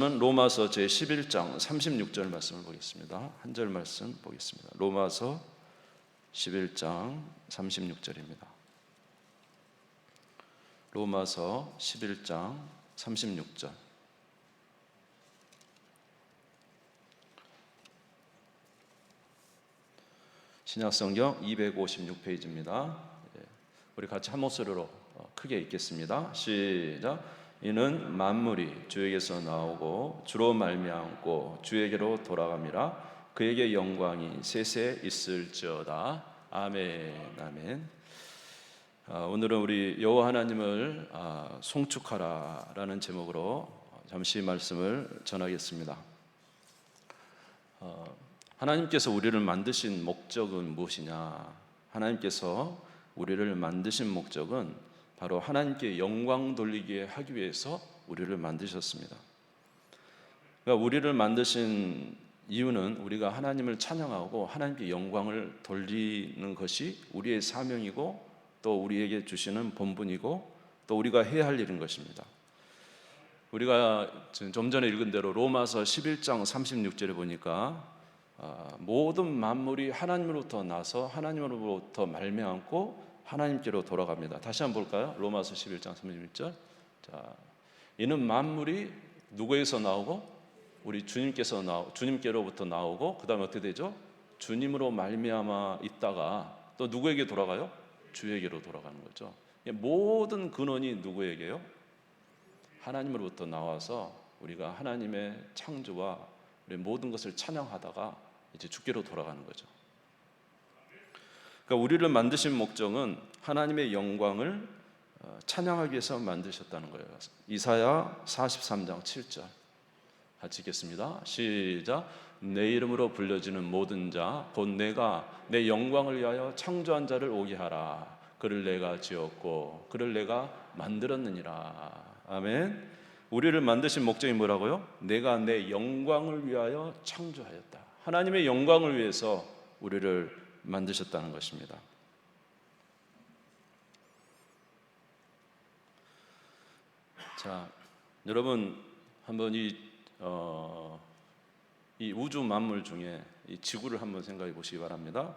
로마서 제11장 36절 말씀을 보겠습니다. 한 절 말씀 보겠습니다. 로마서 11장 36절입니다. 로마서 11장 36절. 신약성경 256페이지입니다. 우리 같이 한 목소리로 크게 읽겠습니다. 시작. 이는 만물이 주에게서 나오고 주로 말미암고 주에게로 돌아감이라. 그에게 영광이 세세 있을지어다. 아멘. 아멘. 오늘은 우리 여호와 하나님을 송축하라라는 제목으로 잠시 말씀을 전하겠습니다. 하나님께서 우리를 만드신 목적은 무엇이냐? 하나님께서 우리를 만드신 목적은 바로 하나님께 영광 돌리게 하기 위해서 우리를 만드셨습니다. 그러니까 우리를 만드신 이유는 우리가 하나님을 찬양하고 하나님께 영광을 돌리는 것이 우리의 사명이고 또 우리에게 주시는 본분이고 또 우리가 해야 할 일인 것입니다. 우리가 좀 전에 읽은 대로 로마서 11장 36절에 보니까 모든 만물이 하나님으로부터 나서 하나님으로부터 말미암고 하나님께로 돌아갑니다. 다시 한번 볼까요? 로마서 11장 36절. 자, 이는 만물이 누구에서 나오고? 우리 주님께로부터 나오고, 그 다음에 어떻게 되죠? 주님으로 말미암아 있다가 또 누구에게 돌아가요? 주에게로 돌아가는 거죠. 모든 근원이 누구에게요? 하나님으로부터 나와서 우리가 하나님의 창조와 우리 모든 것을 찬양하다가 이제 주께로 돌아가는 거죠. 그러니까 우리를 만드신 목적은 하나님의 영광을 찬양하기 위해서 만드셨다는 거예요. 이사야 43장 7절 같이 읽겠습니다. 시작. 내 이름으로 불려지는 모든 자 곧 내가 내 영광을 위하여 창조한 자를 오게 하라. 그를 내가 지었고 그를 내가 만들었느니라. 아멘. 우리를 만드신 목적이 뭐라고요? 내가 내 영광을 위하여 창조하였다. 하나님의 영광을 위해서 우리를 만드셨다는 것입니다. 자, 여러분 한번 이 우주 만물 중에 이 지구를 한번 생각해 보시기 바랍니다.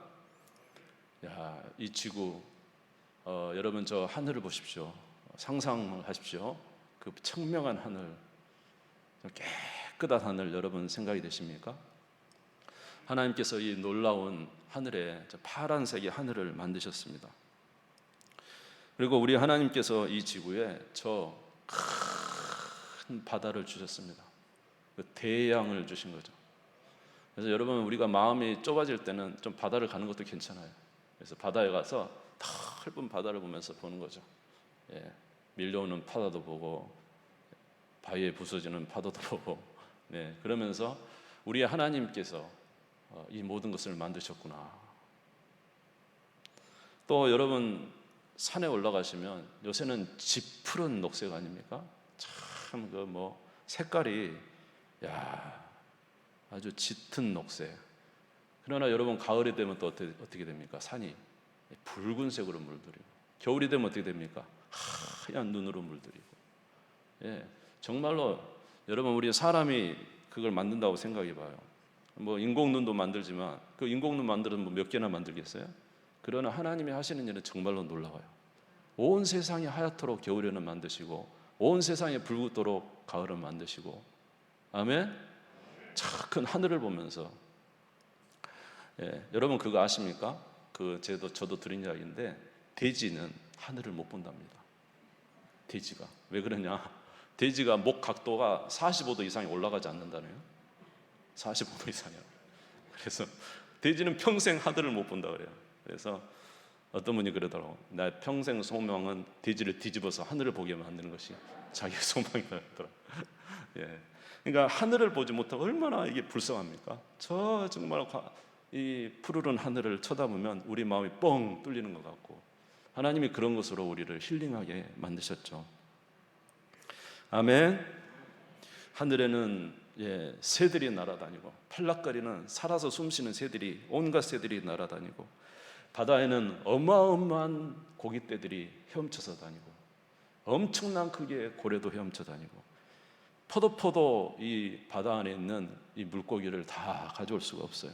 야, 이 지구, 여러분 저 하늘을 보십시오. 상상을 하십시오. 그 청명한 하늘, 깨끗한 하늘 여러분 생각이 되십니까? 하나님께서 이 놀라운 하늘에 파란색의 하늘을 만드셨습니다. 그리고 우리 하나님께서 이 지구에 저 큰 바다를 주셨습니다. 그 대양을 주신 거죠. 그래서 여러분 우리가 마음이 좁아질 때는 좀 바다를 가는 것도 괜찮아요. 그래서 바다에 가서 넓은 바다를 보면서 보는 거죠. 밀려오는 파도도 보고 바위에 부서지는 파도도 보고, 그러면서 우리 하나님께서 이 모든 것을 만드셨구나. 또 여러분 산에 올라가시면 요새는 짙푸른 녹색 아닙니까? 참 그 색깔이 아주 짙은 녹색. 그러나 여러분 가을이 되면 또 어떻게 됩니까? 산이 붉은색으로 물들이고, 겨울이 되면 어떻게 됩니까? 하얀 눈으로 물들이고. 정말로 여러분 우리 사람이 그걸 만든다고 생각해 봐요. 인공눈도 만들지만 그 인공눈 만들면 몇 개나 만들겠어요? 그러나 하나님이 하시는 일은 정말로 놀라워요. 온 세상이 하얗도록 겨울에는 만드시고 온 세상이 붉도록 가을은 만드시고, 아멘? 큰 하늘을 보면서, 여러분 그거 아십니까? 저도 들은 이야기인데 돼지는 하늘을 못 본답니다. 돼지가 왜 그러냐? 돼지가 목 각도가 45도 이상이 올라가지 않는다네요. 45도 이상이요. 그래서 돼지는 평생 하늘을 못 본다 그래요. 그래서 어떤 분이 그러더라고. 나 평생 소망은 돼지를 뒤집어서 하늘을 보게 만드는 것이 자기의 소망이라 하더라고. 그러니까 하늘을 보지 못하고 얼마나 이게 불쌍합니까? 저 정말 이 푸르른 하늘을 쳐다보면 우리 마음이 뻥 뚫리는 것 같고, 하나님이 그런 것으로 우리를 힐링하게 만드셨죠. 아멘. 하늘에는 새들이 날아다니고, 팔락거리는 살아서 숨쉬는 새들이, 온갖 새들이 날아다니고, 바다에는 어마어마한 고깃대들이 헤엄쳐서 다니고, 엄청난 크기의 고래도 헤엄쳐 다니고, 포도 이 바다 안에 있는 이 물고기를 다 가져올 수가 없어요.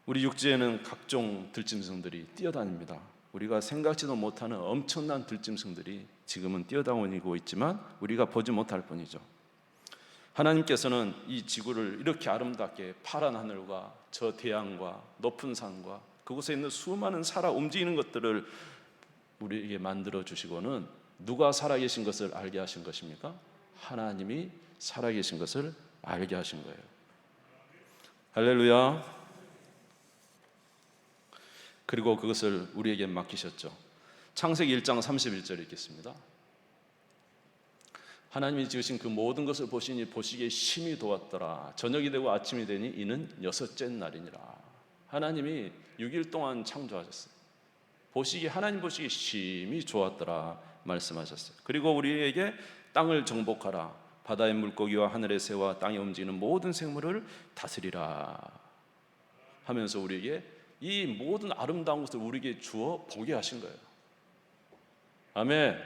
우리 육지에는 각종 들짐승들이 뛰어다닙니다. 우리가 생각지도 못하는 엄청난 들짐승들이 지금은 뛰어다니고 있지만 우리가 보지 못할 뿐이죠. 하나님께서는 이 지구를 이렇게 아름답게 파란 하늘과 저 태양과 높은 산과 그곳에 있는 수많은 살아 움직이는 것들을 우리에게 만들어 주시고는 누가 살아계신 것을 알게 하신 것입니까? 하나님이 살아계신 것을 알게 하신 거예요. 할렐루야. 그리고 그것을 우리에게 맡기셨죠. 창세기 1장 31절 읽겠습니다. 하나님이 지으신 그 모든 것을 보시니 보시기에 심히 좋았더라. 저녁이 되고 아침이 되니 이는 여섯째 날이니라. 하나님이 6일 동안 창조하셨어요. 하나님 보시기에 심히 좋았더라 말씀하셨어요. 그리고 우리에게 땅을 정복하라. 바다의 물고기와 하늘의 새와 땅에 움직이는 모든 생물을 다스리라 하면서 우리에게 이 모든 아름다운 것을 우리에게 주어 보게 하신 거예요. 아멘.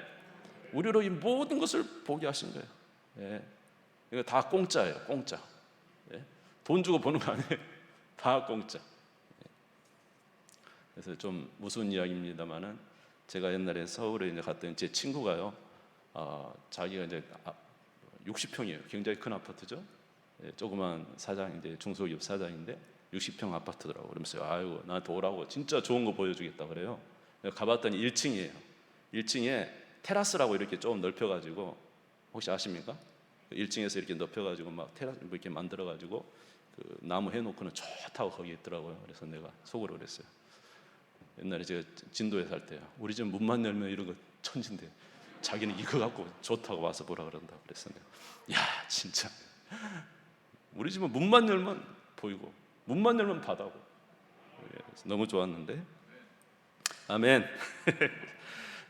우리로 이 모든 것을 보게 하신 거예요. 예. 이거 다 공짜예요. 공짜. 예. 돈 주고 보는 거 아니에요. 다 공짜. 예. 그래서 좀 무서운 이야기입니다만은 제가 옛날에 서울에 이제 갔더니 제 친구가요. 자기가 이제 60평이에요. 굉장히 큰 아파트죠. 예. 조그만 사장인데 중소기업 사장인데 60평 아파트더라고. 그러면서 아이고 나한테 오라고 진짜 좋은 거 보여주겠다 그래요. 가봤더니 1층이에요. 1층에 테라스라고 이렇게 좀 넓혀가지고 혹시 아십니까? 1층에서 이렇게 넓혀가지고 막 테라스 이렇게 만들어가지고 그 나무 해놓고는 좋다고 거기 있더라고요. 그래서 내가 속으로 그랬어요. 옛날에 제가 진도에 살 때요. 우리 집 문만 열면 이런 거 천진데 자기는 이거 갖고 좋다고 와서 보라 그런다고 그랬어요. 야 진짜 우리 집은 문만 열면 보이고 문만 열면 바다고. 너무 좋았는데. 아멘.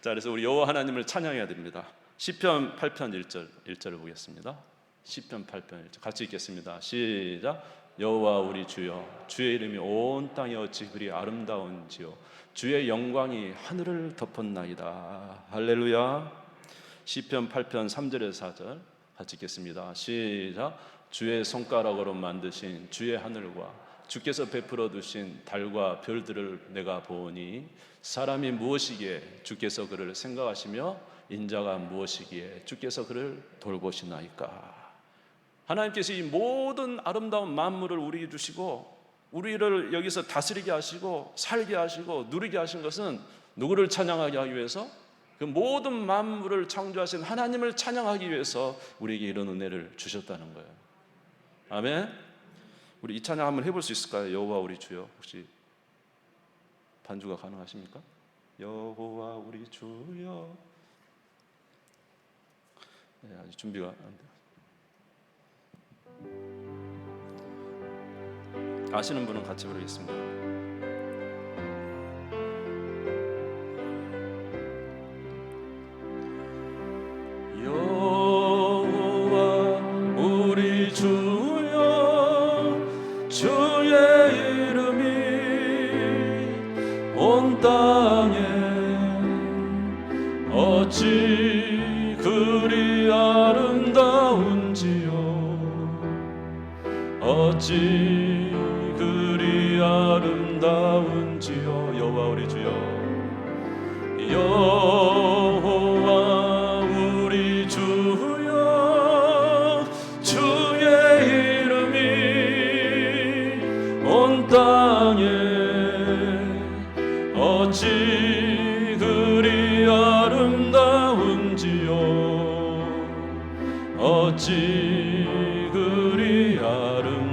자, 그래서 우리 여호와 하나님을 찬양해야 됩니다. 시편 8편 1절을 보겠습니다. 시편 8편 1절 같이 읽겠습니다. 시작. 여호와 우리 주여, 주의 이름이 온 땅에 어찌 그리 아름다운지요. 주의 영광이 하늘을 덮었나이다. 할렐루야. 시편 8편 3절에서 4절 같이 읽겠습니다. 시작. 주의 손가락으로 만드신 주의 하늘과 주께서 베풀어 두신 달과 별들을 내가 보니 사람이 무엇이기에 주께서 그를 생각하시며 인자가 무엇이기에 주께서 그를 돌보시나이까. 하나님께서 이 모든 아름다운 만물을 우리에게 주시고 우리를 여기서 다스리게 하시고 살게 하시고 누리게 하신 것은 누구를 찬양하게 하기 위해서? 그 모든 만물을 창조하신 하나님을 찬양하기 위해서 우리에게 이런 은혜를 주셨다는 거예요. 아멘. 우리 이 찬양 한번 해볼 수 있을까요? 여호와 우리 주여. 혹시 반주가 가능하십니까? 여호와 우리 주여. 네, 아직 준비가 안 돼요. 아시는 분은 같이 부르겠습니다. 여호와 우리 주여, 주의 이름이 온 땅에 어찌 그리 아름다운지요. 어찌 그리 아름다운지요. 여호와 우리 주여. 여호와 우리 주여, 주의 이름이 온 땅에 어찌 그리 아름다운지요. 어찌 그리 아름다운지요.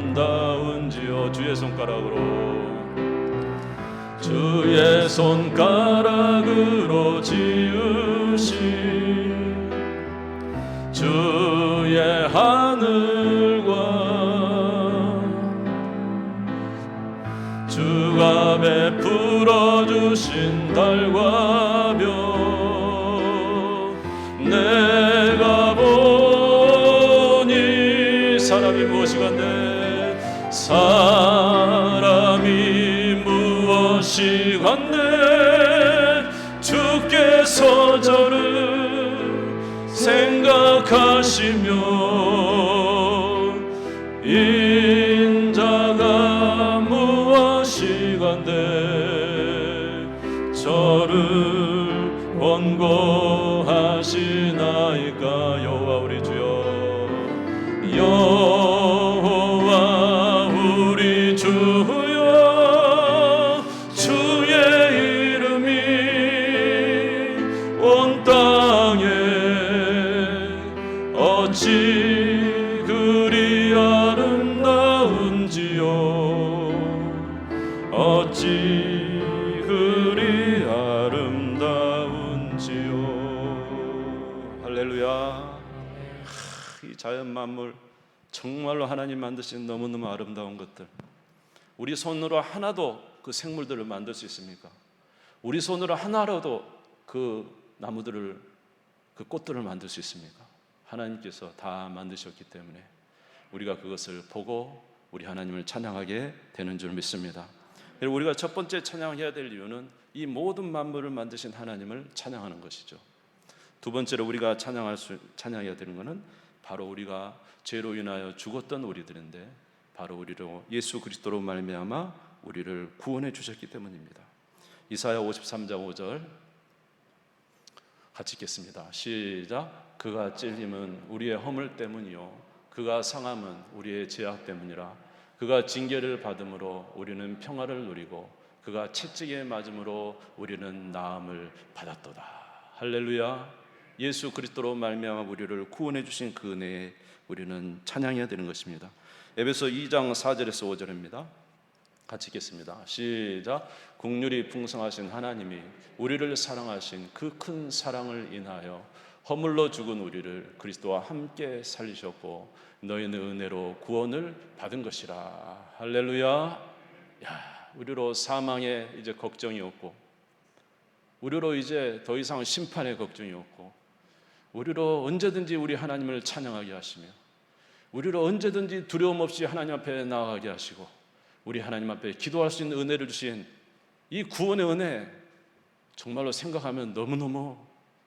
주의 손가락으로 지으신 주의 하늘과 주가 베풀어 주신 달과 별 내가 보니 사람이 무엇이간데 사람이 무엇이간데 주께서 저를 생각하시며 거룩하시며 인자가 무엇이간데 저를 권고하시나이까. 여호와 우리 주여, 여호와 우리 주여, 주의 이름이 온 땅에 어찌 그리 아름다운지요, 어찌 그리 아름다운지요. 할렐루야. 이 자연 만물 정말로 하나님 만드신 너무너무 아름다운 것들, 우리 손으로 하나도 그 생물들을 만들 수 있습니까? 우리 손으로 하나라도 그 나무들을, 그 꽃들을 만들 수 있습니까? 하나님께서 다 만드셨기 때문에 우리가 그것을 보고 우리 하나님을 찬양하게 되는 줄 믿습니다. 그리고 우리가 첫 번째 찬양해야 될 이유는 이 모든 만물을 만드신 하나님을 찬양하는 것이죠. 두 번째로 우리가 찬양해야 되는 것은 바로 우리가 죄로 인하여 죽었던 우리들인데 바로 우리로 예수 그리스도로 말미암아 우리를 구원해 주셨기 때문입니다. 이사야 53장 5절 같이 읽겠습니다. 시작. 그가 찔림은 우리의 허물 때문이요 그가 상함은 우리의 죄악 때문이라. 그가 징계를 받음으로 우리는 평화를 누리고 그가 채찍에 맞음으로 우리는 나음을 받았도다. 할렐루야. 예수 그리스도로 말미암아 우리를 구원해 주신 그 은혜에 우리는 찬양해야 되는 것입니다. 에베소 2장 4절에서 5절입니다. 같이 읽겠습니다. 시작. 긍휼이 풍성하신 하나님이 우리를 사랑하신 그 큰 사랑을 인하여 허물로 죽은 우리를 그리스도와 함께 살리셨고 너희는 은혜로 구원을 받은 것이라. 할렐루야. 우리로 사망의 이제 걱정이 없고, 우리로 이제 더 이상 심판의 걱정이 없고, 우리로 언제든지 우리 하나님을 찬양하게 하시며, 우리로 언제든지 두려움 없이 하나님 앞에 나아가게 하시고, 우리 하나님 앞에 기도할 수 있는 은혜를 주신 이 구원의 은혜, 정말로 생각하면 너무너무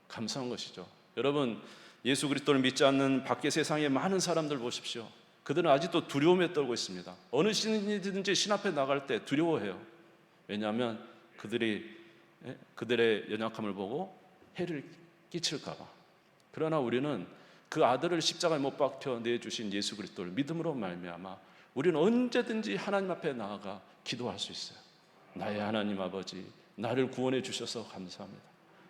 감사한 것이죠. 여러분, 예수 그리스도를 믿지 않는 밖의 세상의 많은 사람들 보십시오. 그들은 아직도 두려움에 떨고 있습니다. 어느 신이든지 신 앞에 나갈 때 두려워해요. 왜냐하면 그들의 연약함을 보고 해를 끼칠까 봐. 그러나 우리는 그 아들을 십자가에 못 박혀 내주신 예수 그리스도를 믿음으로 말미암아 우리는 언제든지 하나님 앞에 나아가 기도할 수 있어요. 나의 하나님 아버지, 나를 구원해 주셔서 감사합니다.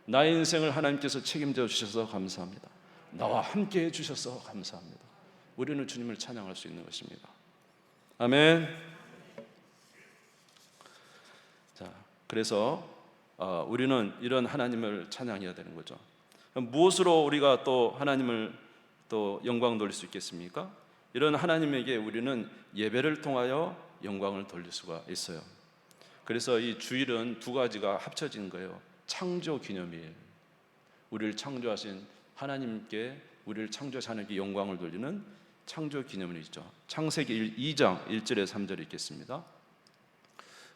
나의 인생을 하나님께서 책임져 주셔서 감사합니다. 나와 함께 해주셔서 감사합니다. 우리는 주님을 찬양할 수 있는 것입니다. 아멘. 자, 그래서 우리는 이런 하나님을 찬양해야 되는 거죠. 무엇으로 우리가 또 하나님을 또 영광 돌릴 수 있겠습니까? 이런 하나님에게 우리는 예배를 통하여 영광을 돌릴 수가 있어요. 그래서 이 주일은 두 가지가 합쳐진 거예요. 창조 기념일, 우리를 창조하신 하나님께, 우리를 창조하신 하나님께 영광을 돌리는 창조 기념일이죠. 창세기 2장 1절에 3절 읽겠습니다.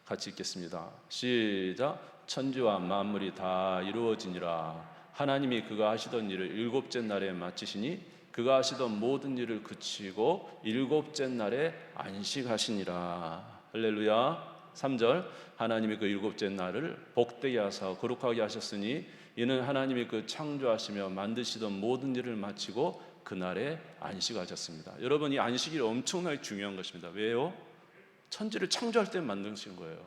같이 읽겠습니다. 시작. 천지와 만물이 다 이루어지니라. 하나님이 그가 하시던 일을 일곱째 날에 마치시니 그가 하시던 모든 일을 그치고 일곱째 날에 안식하시니라. 할렐루야. 3절. 하나님이 그 일곱째 날을 복되게 하사 거룩하게 하셨으니 이는 하나님이 그 창조하시며 만드시던 모든 일을 마치고 그날에 안식하셨습니다. 여러분, 이 안식일이 엄청나게 중요한 것입니다. 왜요? 천지를 창조할 때 만드신 거예요.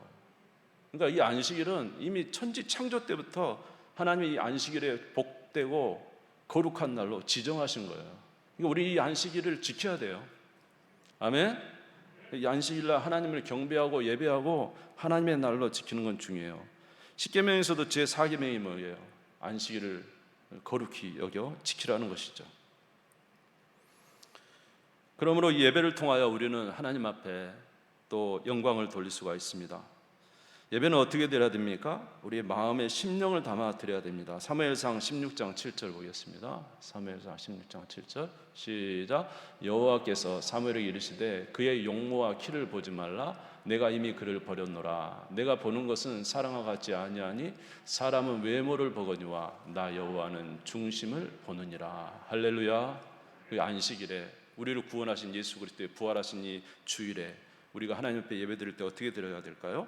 그러니까 이 안식일은 이미 천지 창조 때부터 하나님이 이 안식일에 복되고 거룩한 날로 지정하신 거예요. 그러니까 우리 이 안식일을 지켜야 돼요. 아멘. 이 안식일날 하나님을 경배하고 예배하고 하나님의 날로 지키는 건 중요해요. 십계명에서도 제4계명이 뭐예요? 안식일을 거룩히 여겨 지키라는 것이죠. 그러므로 이 예배를 통하여 우리는 하나님 앞에 또 영광을 돌릴 수가 있습니다. 예배는 어떻게 드려야 됩니까? 우리의 마음의 심령을 담아 드려야 됩니다. 사무엘상 16장 7절 보겠습니다. 사무엘상 16장 7절 시작. 여호와께서 사무엘에게 이르시되 그의 용모와 키를 보지 말라. 내가 이미 그를 버렸노라. 내가 보는 것은 사람과 같지 아니하니 사람은 외모를 보거니와 나 여호와는 중심을 보느니라. 할렐루야. 그 안식일에 우리를 구원하신 예수 그리스도의 부활하신 이 주일에 우리가 하나님 앞에 예배드릴 때 어떻게 드려야 될까요?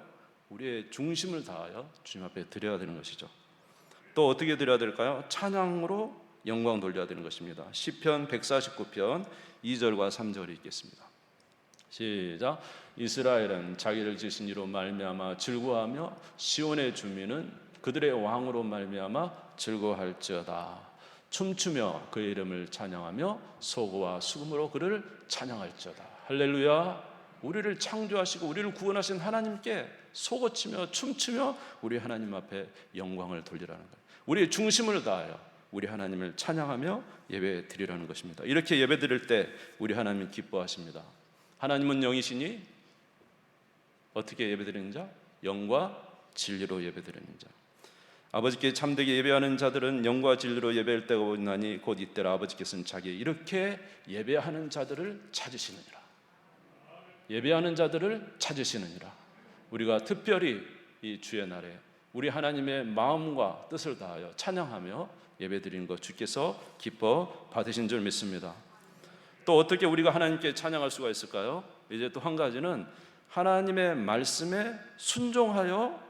우리의 중심을 다하여 주님 앞에 드려야 되는 것이죠. 또 어떻게 드려야 될까요? 찬양으로 영광 돌려야 되는 것입니다. 시편 149편 2절과 3절이 있겠습니다. 시작. 이스라엘은 자기를 지으신 이로 말미암아 즐거워하며 시온의 주민은 그들의 왕으로 말미암아 즐거워할지어다. 춤추며 그의 이름을 찬양하며 소고와 수금으로 그를 찬양할지어다. 할렐루야. 우리를 창조하시고 우리를 구원하신 하나님께 소고치며 춤추며 우리 하나님 앞에 영광을 돌리라는 거예요. 우리의 중심을 다하여 우리 하나님을 찬양하며 예배 드리라는 것입니다. 이렇게 예배 드릴 때 우리 하나님이 기뻐하십니다. 하나님은 영이시니 어떻게 예배 드리는 자? 영과 진리로 예배 드리는 자. 아버지께 참되게 예배하는 자들은 영과 진리로 예배할 때가 오나니 곧 이때라. 아버지께서는 자기 이렇게 예배하는 자들을 찾으시느니라. 예배하는 자들을 찾으시느니라. 우리가 특별히 이 주의 날에 우리 하나님의 마음과 뜻을 다하여 찬양하며 예배드리는 것 주께서 기뻐 받으신 줄 믿습니다. 또 어떻게 우리가 하나님께 찬양할 수가 있을까요? 이제 또 한 가지는 하나님의 말씀에 순종하여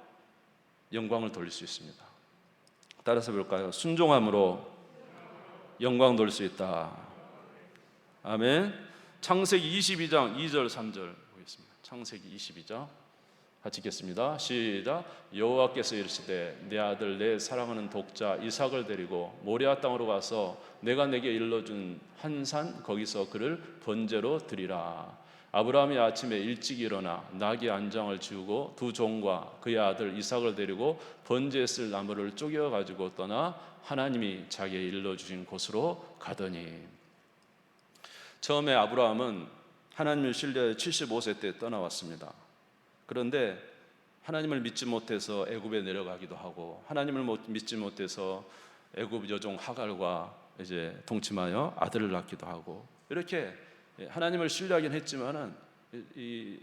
영광을 돌릴 수 있습니다. 따라서 볼까요? 순종함으로 영광 돌릴 수 있다. 아멘. 창세기 22장 2절 3절 보겠습니다. 창세기 22장 같이 읽겠습니다. 시작. 여호와께서 이르시되 내 아들 내 사랑하는 독자 이삭을 데리고 모리아 땅으로 가서 내가 내게 일러준 한 산 거기서 그를 번제로 드리라. 아브라함이 아침에 일찍 일어나 나귀 안장을 지우고 두 종과 그의 아들 이삭을 데리고 번제에 쓸 나무를 쪼개어 가지고 떠나 하나님이 자기에 일러주신 곳으로 가더니. 처음에 아브라함은 하나님을 신뢰해 75세 때 떠나왔습니다. 그런데 하나님을 믿지 못해서 애굽에 내려가기도 하고 하나님을 믿지 못해서 애굽 여종 하갈과 이제 동침하여 아들을 낳기도 하고 이렇게 하나님을 신뢰하긴 했지만은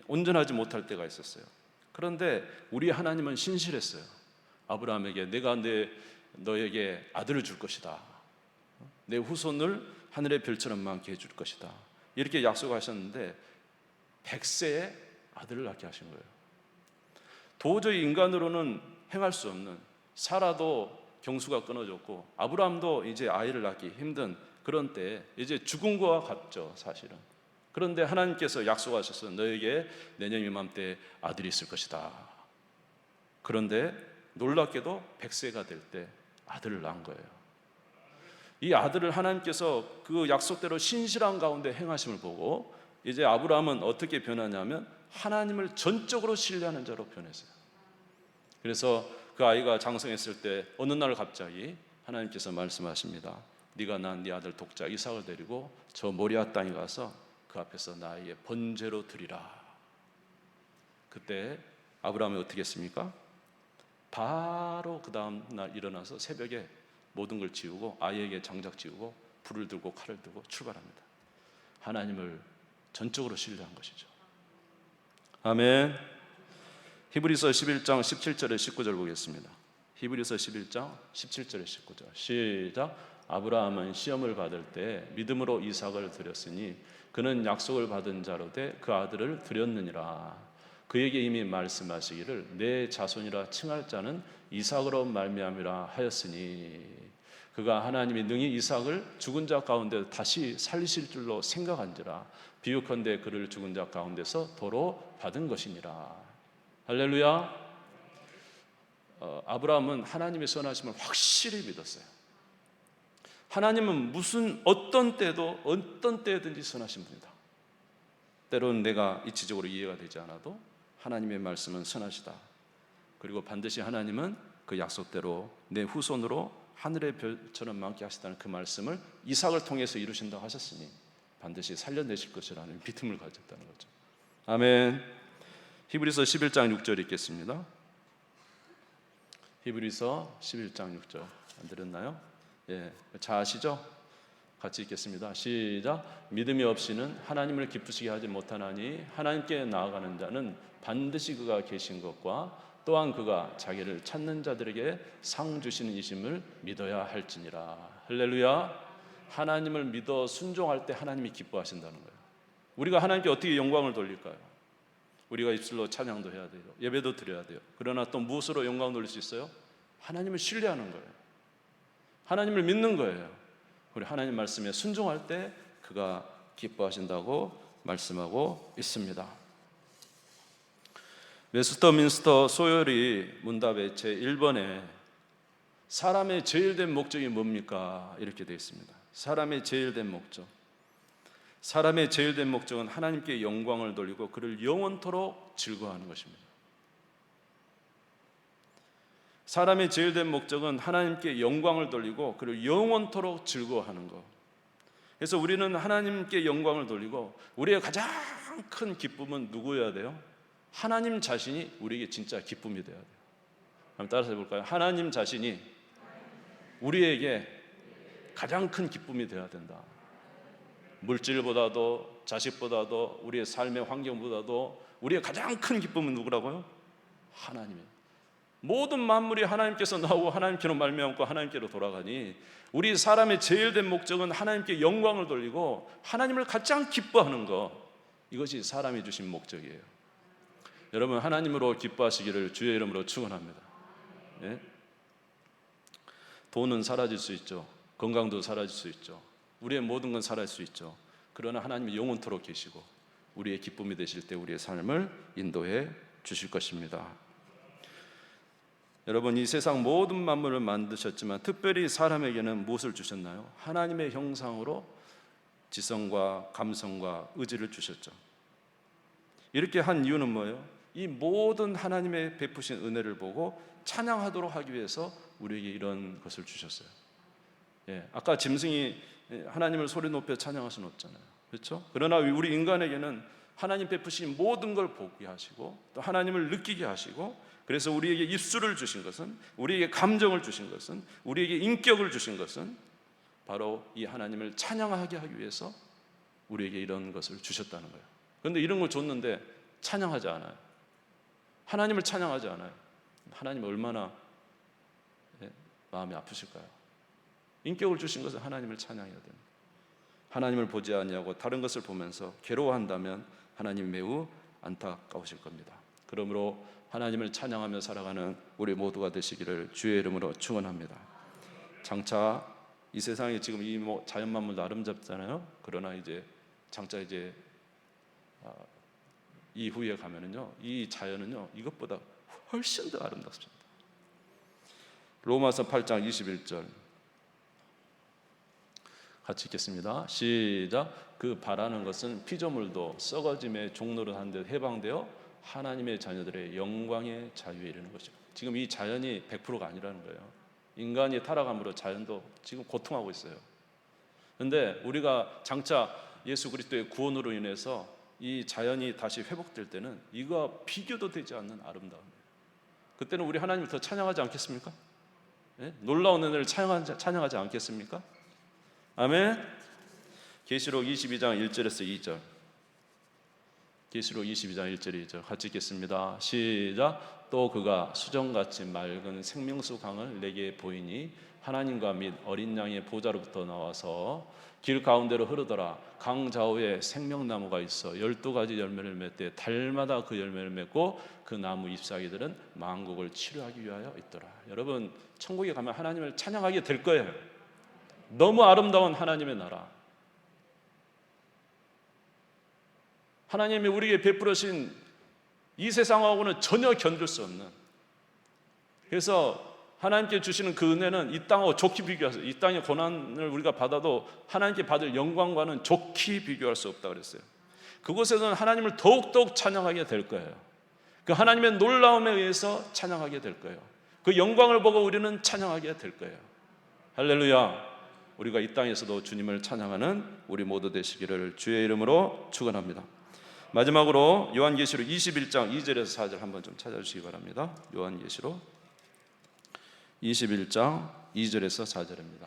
온전하지 못할 때가 있었어요. 그런데 우리 하나님은 신실했어요. 아브라함에게 내가 너에게 아들을 줄 것이다. 내 후손을 하늘의 별처럼 많게 해줄 것이다. 이렇게 약속하셨는데 100세에 아들을 낳게 하신 거예요. 도저히 인간으로는 행할 수 없는, 사라도 경수가 끊어졌고 아브라함도 이제 아이를 낳기 힘든 그런 때에 이제 죽은 거와 같죠, 사실은. 그런데 하나님께서 약속하셔서 너에게 내년 이맘때 아들이 있을 것이다. 그런데 놀랍게도 100세가 될 때 아들을 낳은 거예요. 이 아들을 하나님께서 그 약속대로 신실한 가운데 행하심을 보고 이제 아브라함은 어떻게 변하냐면 하나님을 전적으로 신뢰하는 자로 변했어요. 그래서 그 아이가 장성했을 때 어느 날 갑자기 하나님께서 말씀하십니다. 네가 낳은 네 아들 독자 이삭을 데리고 저 모리아 땅에 가서 그 앞에서 나의 번제로 드리라. 그때 아브라함이 어떻게 했습니까? 바로 그 다음 날 일어나서 새벽에 모든 걸 지우고 아이에게 장작 지우고 불을 들고 칼을 들고 출발합니다. 하나님을 전적으로 신뢰한 것이죠. 아멘. 히브리서 11장 17절에 19절 보겠습니다. 히브리서 11장 17절에 19절 시작. 아브라함은 시험을 받을 때 믿음으로 이삭을 드렸으니 그는 약속을 받은 자로 돼 그 아들을 드렸느니라. 그에게 이미 말씀하시기를 내 자손이라 칭할 자는 이삭으로 말미암이라 하였으니 그가 하나님이 능히 이삭을 죽은 자 가운데 다시 살리실 줄로 생각한지라. 비유컨대 그를 죽은 자 가운데서 도로 받은 것이니라. 할렐루야. 아브라함은 하나님의 선하심을 확실히 믿었어요. 하나님은 어떤 때든지 선하신 분이다. 때로는 내가 이치적으로 이해가 되지 않아도 하나님의 말씀은 선하시다. 그리고 반드시 하나님은 그 약속대로 내 후손으로 하늘의 별처럼 많게 하시다는 그 말씀을 이삭을 통해서 이루신다고 하셨으니 반드시 살려내실 것이라는 믿음을 가졌다는 거죠. 아멘. 히브리서 11장 6절 읽겠습니다. 히브리서 11장 6절 안 들었나요? 예, 잘 아시죠? 같이 읽겠습니다. 시작. 믿음이 없이는 하나님을 기쁘시게 하지 못하나니 하나님께 나아가는 자는 반드시 그가 계신 것과 또한 그가 자기를 찾는 자들에게 상 주시는 이심을 믿어야 할지니라. 할렐루야. 하나님을 믿어 순종할 때 하나님이 기뻐하신다는 거예요. 우리가 하나님께 어떻게 영광을 돌릴까요? 우리가 입술로 찬양도 해야 돼요. 예배도 드려야 돼요. 그러나 또 무엇으로 영광을 돌릴 수 있어요? 하나님을 신뢰하는 거예요. 하나님을 믿는 거예요. 우리 하나님 말씀에 순종할 때 그가 기뻐하신다고 말씀하고 있습니다. 웨스터민스터 소열이 문답의 제1번에 사람의 제일된 목적이 뭡니까? 이렇게 되어 있습니다. 사람의 제일된 목적. 사람의 제일된 목적은 하나님께 영광을 돌리고 그를 영원토록 즐거워하는 것입니다. 사람의 제일된 목적은 하나님께 영광을 돌리고 그를 영원토록 즐거워하는 것. 그래서 우리는 하나님께 영광을 돌리고 우리의 가장 큰 기쁨은 누구여야 돼요? 하나님 자신이 우리에게 진짜 기쁨이 되어야 돼요. 한번 따라서 해볼까요? 하나님 자신이 우리에게 가장 큰 기쁨이 되어야 된다. 물질보다도 자식보다도 우리의 삶의 환경보다도 우리의 가장 큰 기쁨은 누구라고요? 하나님이에요. 모든 만물이 하나님께서 나오고 하나님께로 말미암고 하나님께로 돌아가니 우리 사람의 제일된 목적은 하나님께 영광을 돌리고 하나님을 가장 기뻐하는 것. 이것이 사람이 주신 목적이에요. 여러분 하나님으로 기뻐하시기를 주의 이름으로 축원합니다. 예? 돈은 사라질 수 있죠. 건강도 사라질 수 있죠. 우리의 모든 건 사라질 수 있죠. 그러나 하나님이 영원토록 계시고 우리의 기쁨이 되실 때 우리의 삶을 인도해 주실 것입니다. 여러분 이 세상 모든 만물을 만드셨지만 특별히 사람에게는 무엇을 주셨나요? 하나님의 형상으로 지성과 감성과 의지를 주셨죠. 이렇게 한 이유는 뭐예요? 이 모든 하나님의 베푸신 은혜를 보고 찬양하도록 하기 위해서 우리에게 이런 것을 주셨어요. 예, 아까 짐승이 하나님을 소리 높여 찬양할 수는 없잖아요. 그렇죠? 그러나 우리 인간에게는 하나님 베푸신 모든 걸 보게 하시고 또 하나님을 느끼게 하시고 그래서 우리에게 입술을 주신 것은 우리에게 감정을 주신 것은 우리에게 인격을 주신 것은 바로 이 하나님을 찬양하게 하기 위해서 우리에게 이런 것을 주셨다는 거예요. 그런데 이런 걸 줬는데 찬양하지 않아요. 하나님을 찬양하지 않아요. 하나님 얼마나 마음이 아프실까요? 인격을 주신 것은 하나님을 찬양해야 됩니다. 하나님을 보지 아니하고 다른 것을 보면서 괴로워한다면 하나님 매우 안타까우실 겁니다. 그러므로 하나님을 찬양하며 살아가는 우리 모두가 되시기를 주의 이름으로 축원합니다. 장차 이 세상에 지금 이 자연 만물도 아름답잖아요. 그러나 이제 장차 이제 이후에 가면은요, 이 자연은요 이것보다 훨씬 더 아름답습니다. 로마서 8장 21절 같이 읽겠습니다. 시작. 그 바라는 것은 피조물도 썩어짐의 종로를 한 데 해방되어 하나님의 자녀들의 영광의 자유에 이르는 것이죠. 지금 이 자연이 100%가 아니라는 거예요. 인간이 타락함으로 자연도 지금 고통하고 있어요. 그런데 우리가 장차 예수 그리스도의 구원으로 인해서 이 자연이 다시 회복될 때는 이거와 비교도 되지 않는 아름다움이에요. 그때는 우리 하나님을 더 찬양하지 않겠습니까? 네? 놀라운 은혜를 찬양하지 않겠습니까? 아멘. 계시록 22장 1절에서 2절. 계시록 22장 1절 2절 같이 읽겠습니다. 시작. 또 그가 수정같이 맑은 생명수 강을 내게 보이니 하나님과 및 어린 양의 보좌로부터 나와서 길 가운데로 흐르더라. 강 좌우에 생명나무가 있어 12가지 열매를 맺되 달마다 그 열매를 맺고 그 나무 잎사귀들은 만국을 치료하기 위하여 있더라. 여러분 천국에 가면 하나님을 찬양하게 될 거예요. 너무 아름다운 하나님의 나라. 하나님이 우리에게 베풀으신 이 세상하고는 전혀 견줄 수 없는, 그래서 하나님께 주시는 그 은혜는 이 땅하고 좋게 비교해서 이 땅의 고난을 우리가 받아도 하나님께 받을 영광과는 좋게 비교할 수 없다 그랬어요. 그곳에서는 하나님을 더욱더욱 찬양하게 될 거예요. 그 하나님의 놀라움에 의해서 찬양하게 될 거예요. 그 영광을 보고 우리는 찬양하게 될 거예요. 할렐루야. 우리가 이 땅에서도 주님을 찬양하는 우리 모두 되시기를 주의 이름으로 축원합니다. 마지막으로 요한계시록 21장 2절에서 4절 한번 좀 찾아주시기 바랍니다. 요한계시록 21장 2절에서 4절입니다.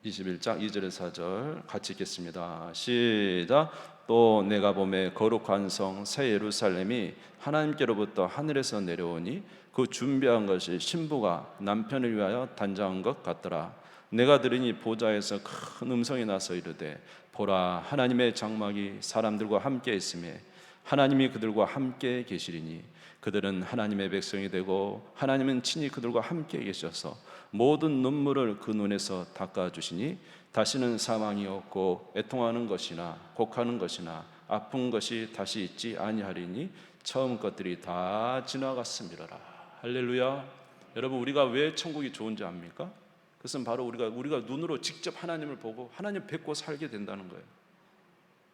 21장 2절에서 4절 같이 읽겠습니다. 시작. 또 내가 보매 거룩한 성 새 예루살렘이 하나님께로부터 하늘에서 내려오니 그 준비한 것이 신부가 남편을 위하여 단장한 것 같더라. 내가 들으니 보좌에서 큰 음성이 나서 이르되 보라, 하나님의 장막이 사람들과 함께 있으매 하나님이 그들과 함께 계시리니 그들은 하나님의 백성이 되고 하나님은 친히 그들과 함께 계셔서 모든 눈물을 그 눈에서 닦아주시니 다시는 사망이 없고 애통하는 것이나 곡하는 것이나 아픈 것이 다시 있지 아니하리니 처음 것들이 다 지나갔음이로라. 할렐루야. 여러분, 우리가 왜 천국이 좋은지 압니까? 그것은 바로 우리가 눈으로 직접 하나님을 보고 하나님 뵙고 살게 된다는 거예요.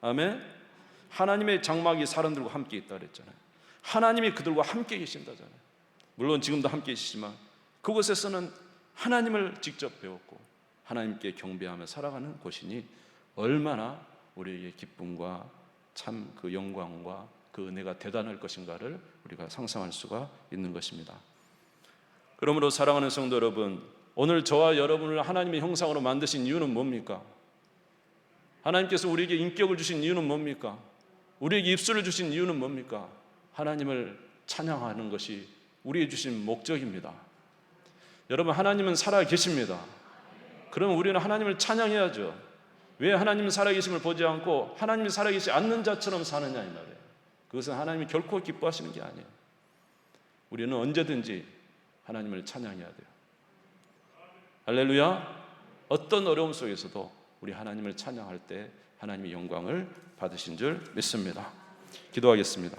아멘. 하나님의 장막이 사람들과 함께 있다 그랬잖아요. 하나님이 그들과 함께 계신다잖아요. 물론 지금도 함께 계시지만 그곳에서는 하나님을 직접 배웠고 하나님께 경배하며 살아가는 곳이니 얼마나 우리에게 기쁨과 참 그 영광과 그 은혜가 대단할 것인가를 우리가 상상할 수가 있는 것입니다. 그러므로 사랑하는 성도 여러분, 오늘 저와 여러분을 하나님의 형상으로 만드신 이유는 뭡니까? 하나님께서 우리에게 인격을 주신 이유는 뭡니까? 우리에게 입술을 주신 이유는 뭡니까? 하나님을 찬양하는 것이 우리에게 주신 목적입니다. 여러분, 하나님은 살아 계십니다. 그러면 우리는 하나님을 찬양해야죠. 왜 하나님은 살아계심을 보지 않고 하나님이 살아계시지 않는 자처럼 사느냐 이 말이에요. 그것은 하나님이 결코 기뻐하시는 게 아니에요. 우리는 언제든지 하나님을 찬양해야 돼요. 할렐루야. 어떤 어려움 속에서도 우리 하나님을 찬양할 때 하나님의 영광을 받으신 줄 믿습니다. 기도하겠습니다.